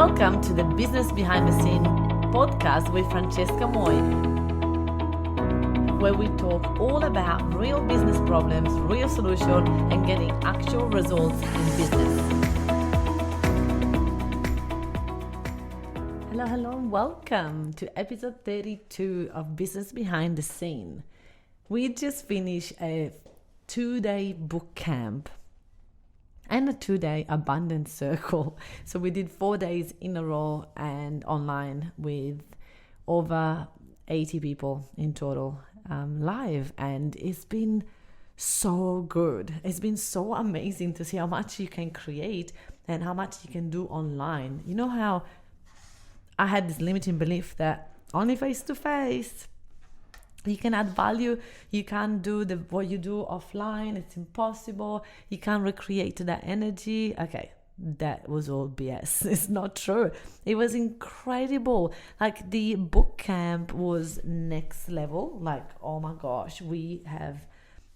Welcome to the Business Behind the Scene podcast with Francesca Moi, where we talk all about real business problems, real solutions, and getting actual results in business. Hello, and welcome to episode 32 of Business Behind the Scene. We just finished a 2-day boot camp and a 2-day abundance circle. So we did 4 days in a row and online with over 80 people in total live. And it's been so good. It's been so amazing to see how much you can create and how much you can do online. You know how I had this limiting belief that only face-to-face you can add value. You can't do what you do offline. It's impossible. You can't recreate that energy. Okay, that was all BS. It's not true. It was incredible. Like, the boot camp was next level. Like, oh my gosh, we have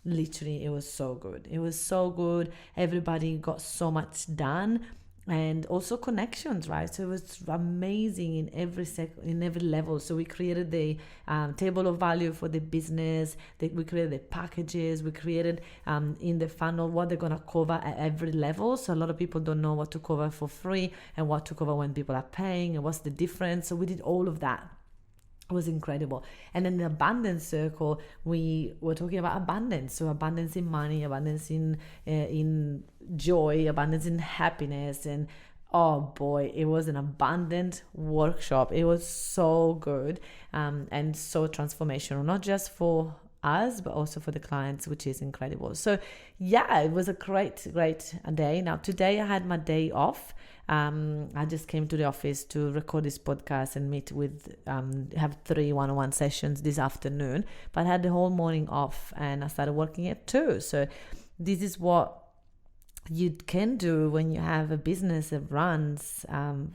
literally, it was so good. It was so good. Everybody got so much done. And also connections, right? So it was amazing in every level. So we created the table of value for the business. We created the packages. We created in the funnel what they're gonna cover at every level. So a lot of people don't know what to cover for free and what to cover when people are paying and what's the difference. So we did all of that. It was incredible. And then the abundance circle, we were talking about abundance. So abundance in money, abundance in joy, abundance in happiness. And oh boy, it was an abundant workshop. It was so good and so transformational, not just for us, but also for the clients, which is incredible. So yeah, it was a great day. Now today I had my day off. I just came to the office to record this podcast and meet with, have 3 one-on-one sessions this afternoon, but I had the whole morning off and I started working at 2. So this is what you can do when you have a business that runs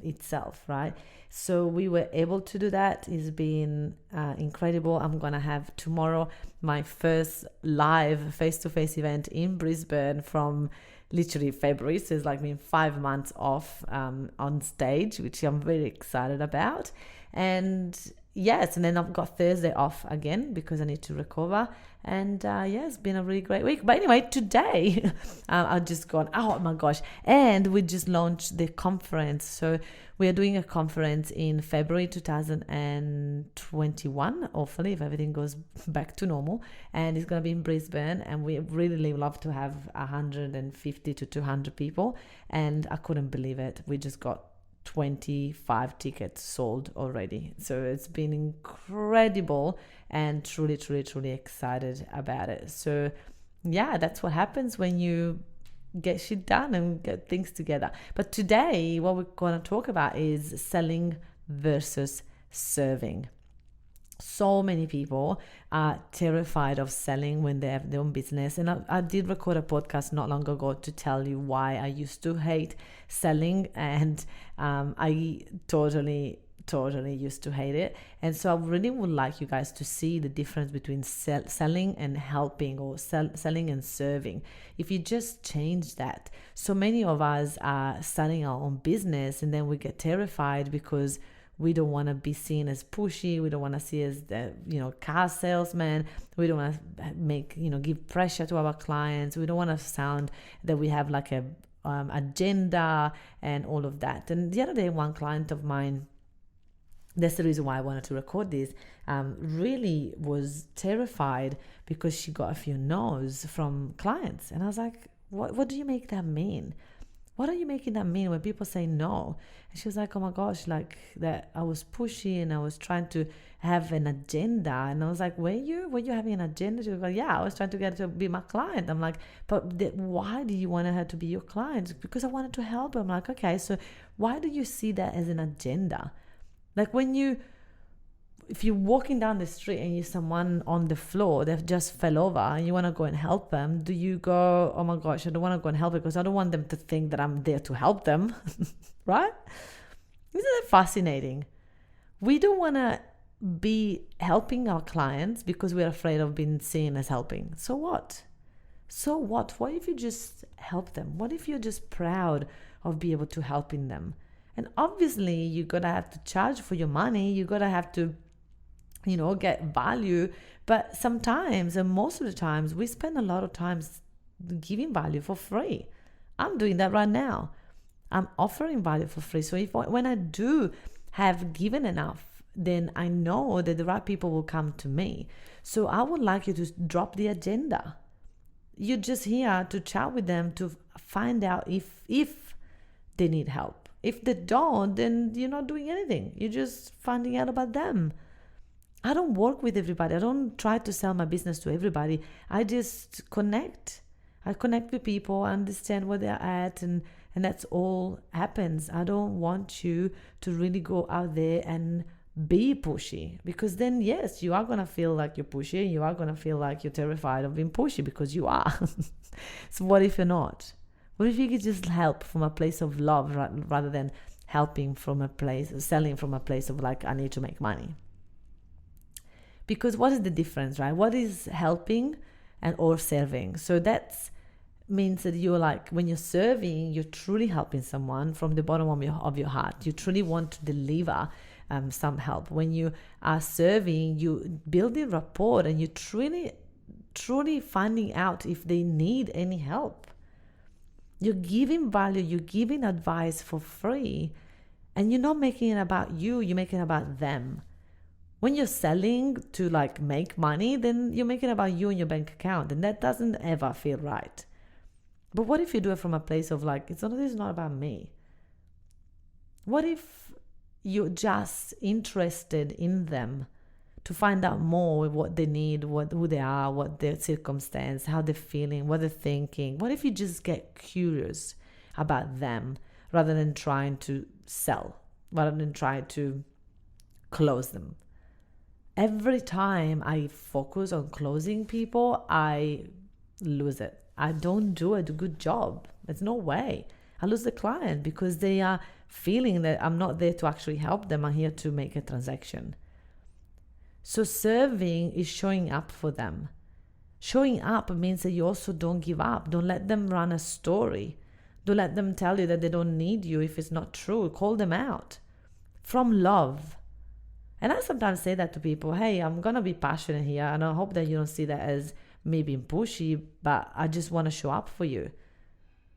itself, right? So we were able to do that. It's been incredible. I'm going to have tomorrow my first live face-to-face event in Brisbane from literally February. So it's like been 5 months off on stage, which I'm very excited about. And yes, and then I've got Thursday off again because I need to recover. And it's been a really great week. But anyway, today I've just gone, oh my gosh. And we just launched the conference. So we are doing a conference in February 2021, hopefully, if everything goes back to normal. And it's going to be in Brisbane. And we really love to have 150 to 200 people. And I couldn't believe it. We just got 25 tickets sold already. So it's been incredible and truly excited about it. So yeah, that's what happens when you get shit done and get things together. But today what we're going to talk about is selling versus serving. So many people are terrified of selling when they have their own business. And I did record a podcast not long ago to tell you why I used to hate selling. And I totally used to hate it. And so I really would like you guys to see the difference between selling and helping, or selling and serving. If you just change that. So many of us are starting our own business and then we get terrified because we don't want to be seen as pushy. We don't want to see as the, car salesman. We don't want to give pressure to our clients. We don't want to sound that we have like a agenda and all of that. And the other day, one client of mine, that's the reason why I wanted to record this, really was terrified because she got a few no's from clients. And I was like, what do you make that mean? What are you making that mean when people say no? And she was like, oh my gosh, like that I was pushy and I was trying to have an agenda. And I was like, were you having an agenda? She was like, yeah, I was trying to get her to be my client. I'm like, but why do you want her to be your client? Because I wanted to help her. I'm like, okay, so why do you see that as an agenda? Like if you're walking down the street and you see someone on the floor that just fell over and you want to go and help them, do you go, oh my gosh, I don't want to go and help it because I don't want them to think that I'm there to help them, right? Isn't that fascinating? We don't want to be helping our clients because we're afraid of being seen as helping. So what? What if you just help them? What if you're just proud of being able to helping them? And obviously, you're going to have to charge for your money. You're going to have to, get value. But sometimes, and most of the times, we spend a lot of time giving value for free. I'm doing that right now. I'm offering value for free. So when I do have given enough, then I know that the right people will come to me. So I would like you to drop the agenda. You're just here to chat with them to find out if they need help. If they don't, then you're not doing anything. You're just finding out about them. I don't work with everybody. I don't try to sell my business to everybody. I just connect. I connect with people, understand where they're at, and that's all happens. I don't want you to really go out there and be pushy, because then, yes, you are going to feel like you're pushy. You are going to feel like you're terrified of being pushy, because you are. So what if you're not? What if you could just help from a place of love rather than selling from a place of like, I need to make money? Because what is the difference, right? What is helping or serving? So that means that you're like, when you're serving, you're truly helping someone from the bottom of your heart. You truly want to deliver some help. When you are serving, you building rapport, and you truly finding out if they need any help. You're giving value, you're giving advice for free, and you're not making it about you, you're making it about them. When you're selling to like make money, then you're making it about you and your bank account, and that doesn't ever feel right. But what if you do it from a place of like, this is not about me? What if you're just interested in them to find out more what they need, who they are, what their circumstance, how they're feeling, what they're thinking? What if you just get curious about them rather than trying to sell, rather than try to close them? Every time I focus on closing people, I lose it. I don't do a good job. There's no way. I lose the client because they are feeling that I'm not there to actually help them. I'm here to make a transaction. So serving is showing up for them. Showing up means that you also don't give up. Don't let them run a story. Don't let them tell you that they don't need you if it's not true. Call them out from love. And I sometimes say that to people, hey, I'm going to be passionate here, and I hope that you don't see that as me being pushy, but I just want to show up for you.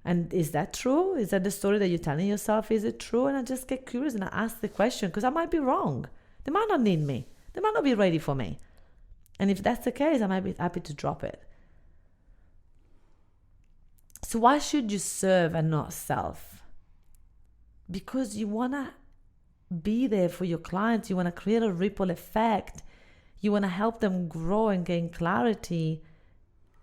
And is that true? Is that the story that you're telling yourself? Is it true? And I just get curious and I ask the question, because I might be wrong. They might not need me. They might not be ready for me. And if that's the case, I might be happy to drop it. So why should you serve and not self? Because you want to be there for your clients. You want to create a ripple effect. You want to help them grow and gain clarity.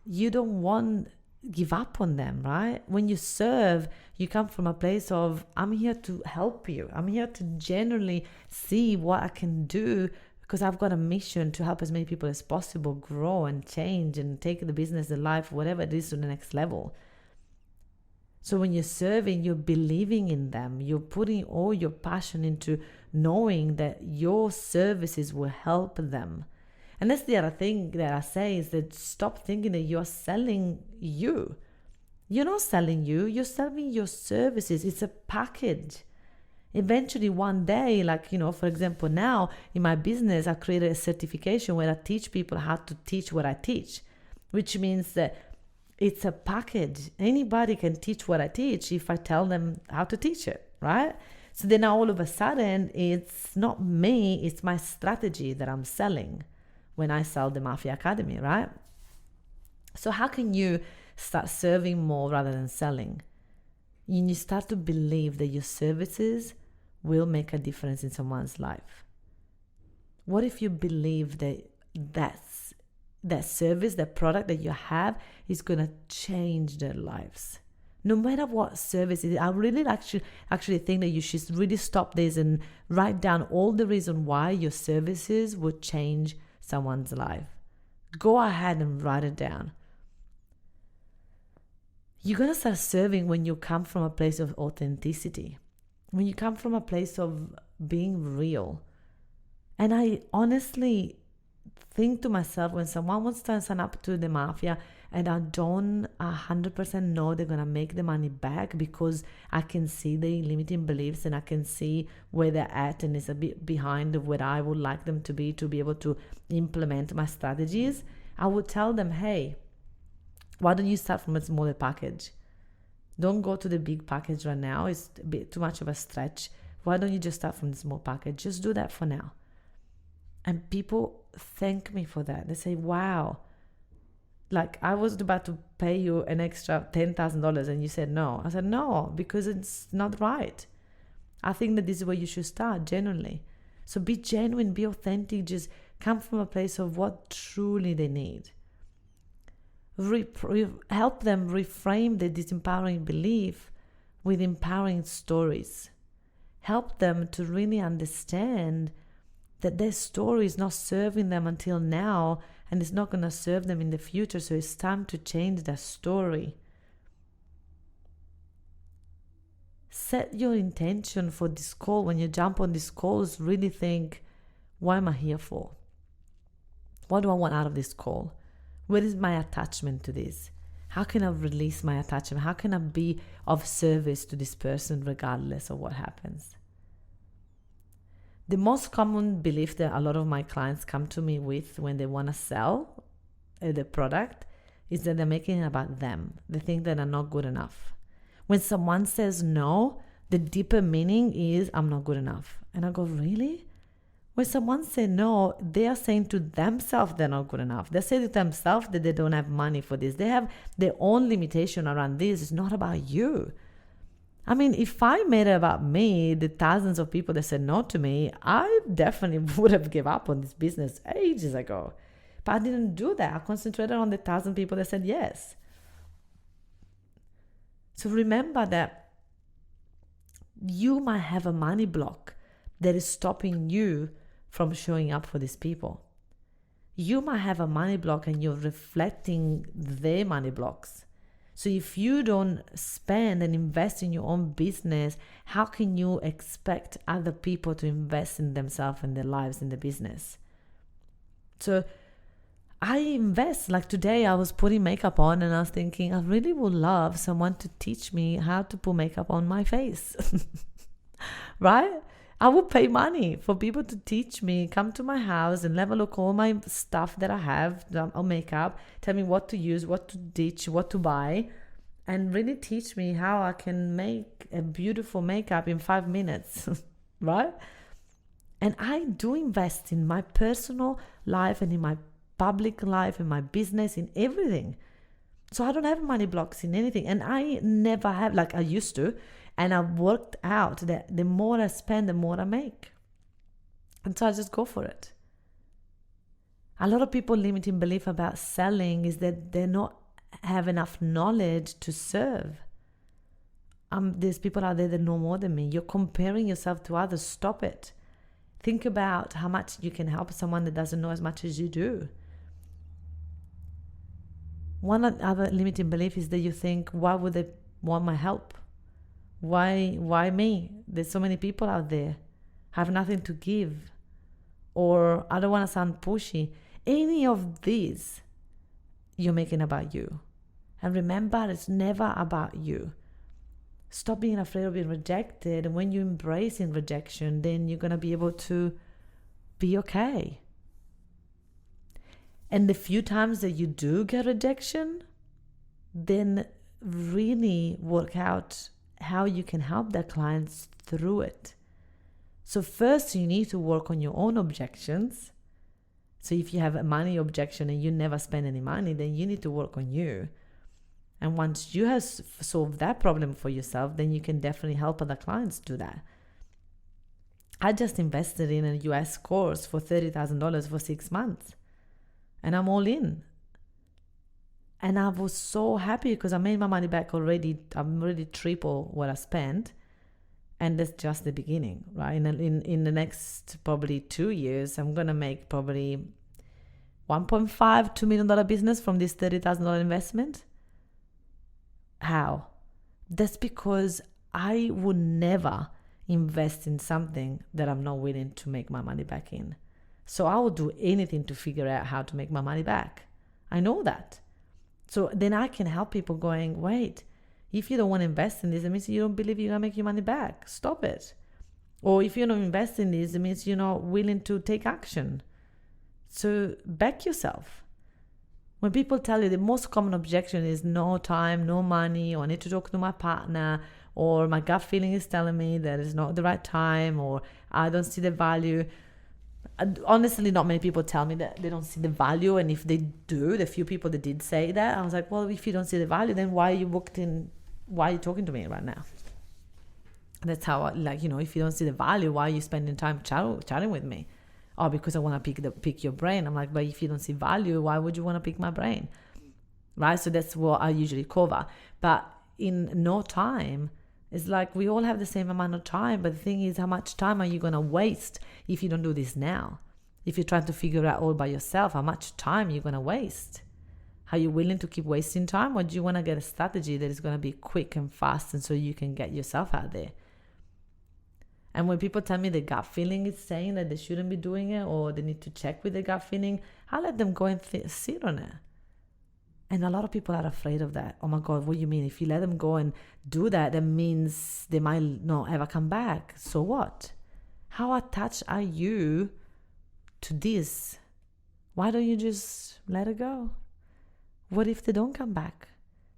You don't want to give up on them, right? When you serve, you come from a place of, I'm here to help you. I'm here to genuinely see what I can do, because I've got a mission to help as many people as possible grow and change and take the business, the life, whatever it is, to the next level. So when you're serving, you're believing in them. You're putting all your passion into knowing that your services will help them. And that's the other thing that I say, is that stop thinking that you're selling you. You're not selling you. You're selling your services. It's a package. Eventually one day, for example, now in my business, I created a certification where I teach people how to teach what I teach, which means that it's a package. Anybody can teach what I teach if I tell them how to teach it, right? So then all of a sudden, it's not me, it's my strategy that I'm selling when I sell the Mafia Academy, right? So how can you start serving more rather than selling? You start to believe that your services will make a difference in someone's life. What if you believe that service, that product that you have is going to change their lives? No matter what service it is, I really actually think that you should really stop this and write down all the reasons why your services would change someone's life. Go ahead and write it down. You're going to start serving when you come from a place of authenticity, when you come from a place of being real. And I honestly think to myself, when someone wants to sign up to the Mafia and I don't 100% know they're going to make the money back, because I can see the limiting beliefs and I can see where they're at, and it's a bit behind of where I would like them to be able to implement my strategies, I would tell them, hey, why don't you start from a smaller package? Don't go to the big package right now. It's a bit too much of a stretch. Why don't you just start from the small package? Just do that for now. And people thank me for that. They say, wow, like I was about to pay you an extra $10,000 and you said no. I said, no, because it's not right. I think that this is where you should start, genuinely. So be genuine, be authentic, just come from a place of what truly they need. Help them reframe the disempowering belief with empowering stories. Help them to really understand that their story is not serving them until now, and it's not going to serve them in the future. So it's time to change their story. Set your intention for this call. When you jump on these calls, really think, what am I here for? What do I want out of this call? What is my attachment to this? How can I release my attachment? How can I be of service to this person regardless of what happens? The most common belief that a lot of my clients come to me with when they want to sell the product is that they're making it about them. They think that they're not good enough. When someone says no, the deeper meaning is, I'm not good enough. And I go, really? When someone says no, they are saying to themselves they're not good enough. They say to themselves that they don't have money for this. They have their own limitation around this. It's not about you. I mean, if I made it about me, the thousands of people that said no to me, I definitely would have given up on this business ages ago. But I didn't do that. I concentrated on the 1,000 people that said yes. So remember that you might have a money block that is stopping you from showing up for these people. You might have a money block and you're reflecting their money blocks. So if you don't spend and invest in your own business, how can you expect other people to invest in themselves and their lives in the business? So I invest. Like today I was putting makeup on and I was thinking, I really would love someone to teach me how to put makeup on my face. Right? I would pay money for people to teach me, come to my house and have a look at all my stuff that I have on makeup, tell me what to use, what to ditch, what to buy, and really teach me how I can make a beautiful makeup in 5 minutes, right? And I do invest in my personal life and in my public life, in my business, in everything. So I don't have money blocks in anything. And I never have, like I used to. And I've worked out that the more I spend, the more I make. And so I just go for it. A lot of people limiting belief about selling is that they not have enough knowledge to serve. There's people out there that know more than me. You're comparing yourself to others. Stop it. Think about how much you can help someone that doesn't know as much as you do. One other limiting belief is that you think, why would they want my help? Why me? There's so many people out there. I have nothing to give. Or I don't want to sound pushy. Any of these, you're making about you. And remember, it's never about you. Stop being afraid of being rejected. And when you embrace in rejection, then you're going to be able to be okay. And the few times that you do get rejection, then really work out how you can help their clients through it. So first you need to work on your own objections. So if you have a money objection and you never spend any money, then you need to work on you. And once you have solved that problem for yourself, then you can definitely help other clients do that. I just invested in a US course for $30,000 for 6 months. And I'm all in. And I was so happy because I made my money back already. I'm already triple what I spent. And that's just the beginning, right? In the next probably 2 years, I'm going to make probably $1.5-2 million business from this $30,000 investment. How? That's because I would never invest in something that I'm not willing to make my money back in. So I will do anything to figure out how to make my money back. I know that. So then I can help people going, wait, if you don't want to invest in this, it means you don't believe you're going to make your money back. Stop it. Or if you don't invest in this, it means you're not willing to take action. So back yourself. When people tell you the most common objection is no time, no money, or I need to talk to my partner, or my gut feeling is telling me that it's not the right time, or I don't see the value. Honestly, not many people tell me that they don't see the value. And if they do, the few people that did say that, I was like, well, if you don't see the value, then why are you talking to me right now? That's how if you don't see the value, why are you spending time chatting with me? Oh, because I want to pick your brain. I'm like, but if you don't see value, why would you want to pick my brain? Right? So that's what I usually cover. But in no time, it's like we all have the same amount of time. But the thing is, how much time are you going to waste if you don't do this now? If you're trying to figure it out all by yourself, how much time are you going to waste? Are you willing to keep wasting time? Or do you want to get a strategy that is going to be quick and fast and so you can get yourself out there? And when people tell me the gut feeling is saying that they shouldn't be doing it or they need to check with the gut feeling, I let them go and sit on it. And a lot of people are afraid of that. Oh my God, what do you mean? If you let them go and do that, that means they might not ever come back. So what? How attached are you to this? Why don't you just let it go? What if they don't come back?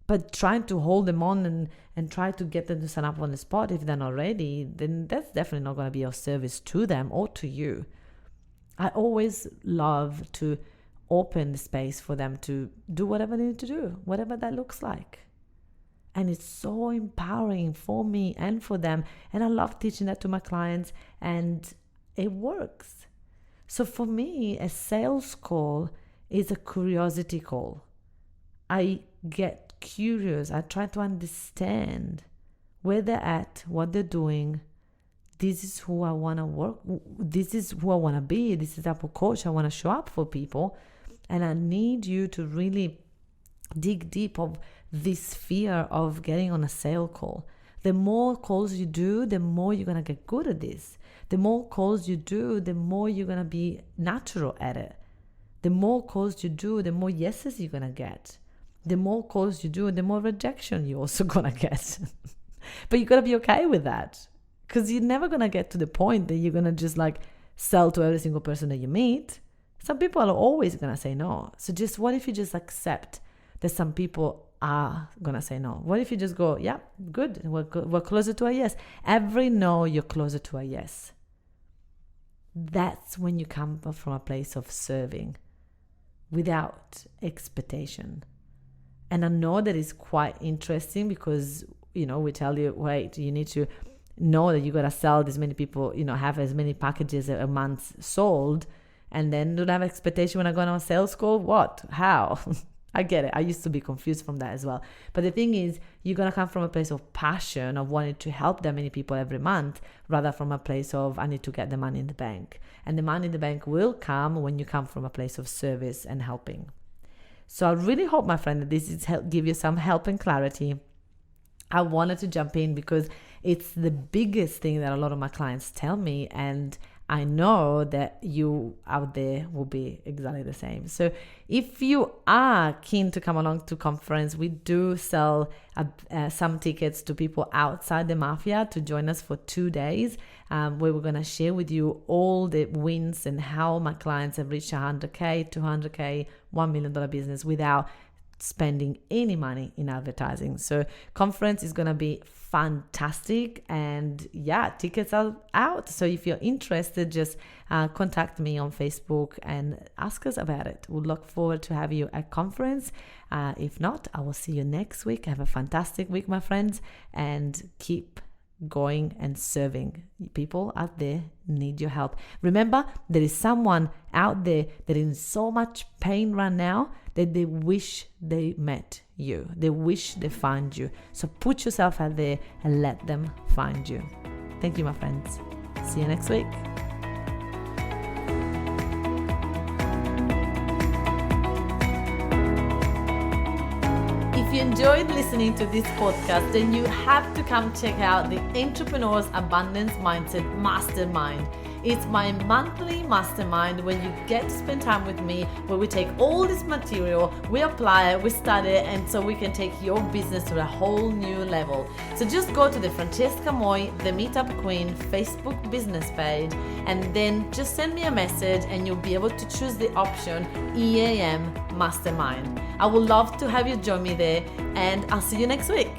But trying to hold them on and try to get them to sign up on the spot if they're not ready, then that's definitely not going to be of service to them or to you. I always love to open the space for them to do whatever they need to do, whatever that looks like. And it's so empowering for me and for them. And I love teaching that to my clients, and it works. So for me, a sales call is a curiosity call. I get curious. I try to understand where they're at, what they're doing. This is who I want to work. This is who I want to be. This is the type of coach I want to show up for people. And I need you to really dig deep of this fear of getting on a sale call. The more calls you do, the more you're going to get good at this. The more calls you do, the more you're going to be natural at it. The more calls you do, the more yeses you're going to get. The more calls you do, the more rejection you're also going to get. But you got to be okay with that, because you're never going to get to the point that you're going to just sell to every single person that you meet. Some people are always going to say no. So just what if you just accept that some people are going to say no? What if you just go, yeah, good. We're closer to a yes. Every no, you're closer to a yes. That's when you come from a place of serving without expectation. And I know that is quite interesting because, we tell you, wait, you need to know that you got to sell this many people, have as many packages a month sold, and then don't have expectation when I go on a sales call. What? How? I get it. I used to be confused from that as well. But the thing is, you're going to come from a place of passion, of wanting to help that many people every month, rather from a place of, I need to get the money in the bank. And the money in the bank will come when you come from a place of service and helping. So I really hope, my friend, that this is give you some help and clarity. I wanted to jump in because it's the biggest thing that a lot of my clients tell me, and I know that you out there will be exactly the same. So if you are keen to come along to conference, we do sell some tickets to people outside the mafia to join us for 2 days, where we're going to share with you all the wins and how my clients have reached 100K, 200K, $1 million business without spending any money in advertising. So conference is going to be fantastic, and tickets are out. So if you're interested, just contact me on Facebook and ask us about it. We'll look forward to have you at conference. If not, I will see you next week. Have a fantastic week, my friends, and keep going and serving. People out there need your help. Remember, there is someone out there that is in so much pain right now that they wish they met you. They wish they find you. So put yourself out there and let them find you. Thank you, my friends. See you next week. If you enjoyed listening to this podcast, then you have to come check out the Entrepreneur's Abundance Mindset Mastermind. It's my monthly mastermind when you get to spend time with me, where we take all this material, we apply it, we study it, and so we can take your business to a whole new level. So just go to the Francesca Moi, the Meetup Queen Facebook business page, and then just send me a message and you'll be able to choose the option EAM Mastermind. I would love to have you join me there, and I'll see you next week.